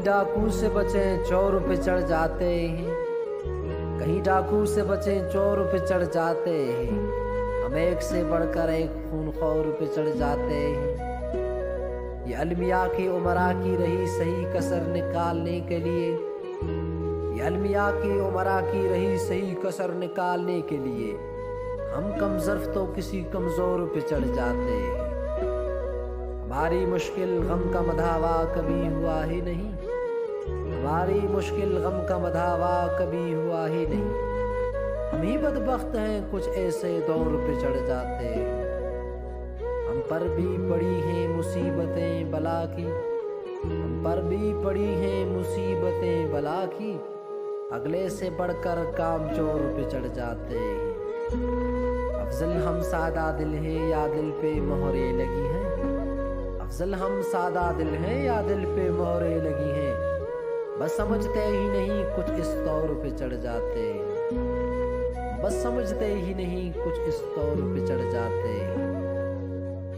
डाकू से बचें चोर पे चढ़ जाते हैं, कहीं डाकू से बचें चोर पे चढ़ जाते हैं, हम एक से बढ़कर एक खूनखोर पे चढ़ जाते हैं। ये अलमिया की उमरा की रही सही कसर निकालने के लिए, ये अलमिया की उमरा की रही सही कसर निकालने के लिए हम कम ज़र्फ़ तो किसी कमज़ोर पे चढ़ जाते हैं। हमारी मुश्किल गम का मधावा कभी हुआ ही नहीं, हमारी मुश्किल गम का मधावा कभी हुआ ही नहीं। हम ही बदबख्त हैं कुछ ऐसे दौर पे चढ़ जाते हैं। हम पर भी पड़ी हैं मुसीबतें बला की, हम पर भी पड़ी हैं मुसीबतें बला की, अगले से बढ़कर काम चोर पे चढ़ जाते हैं। अफजल हम सादा दिल हैं या दिल पे मोहरे लगी हैं, अफजल हम सादा दिल हैं या दिल पे मोहरे लगी हैं, बस समझते ही नहीं कुछ इस तौर पे चढ़ जाते हैं, बस समझते ही नहीं कुछ इस तौर पे चढ़ जाते हैं।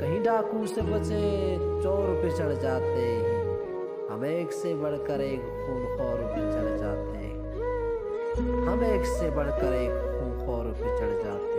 कहीं डाकू से बचे चोर पे चढ़ जाते हैं, हम एक से बढ़कर एक खूनखोर पे चढ़ जाते हैं, हम एक से बढ़कर एक खूनखोर पे चढ़ जाते हैं।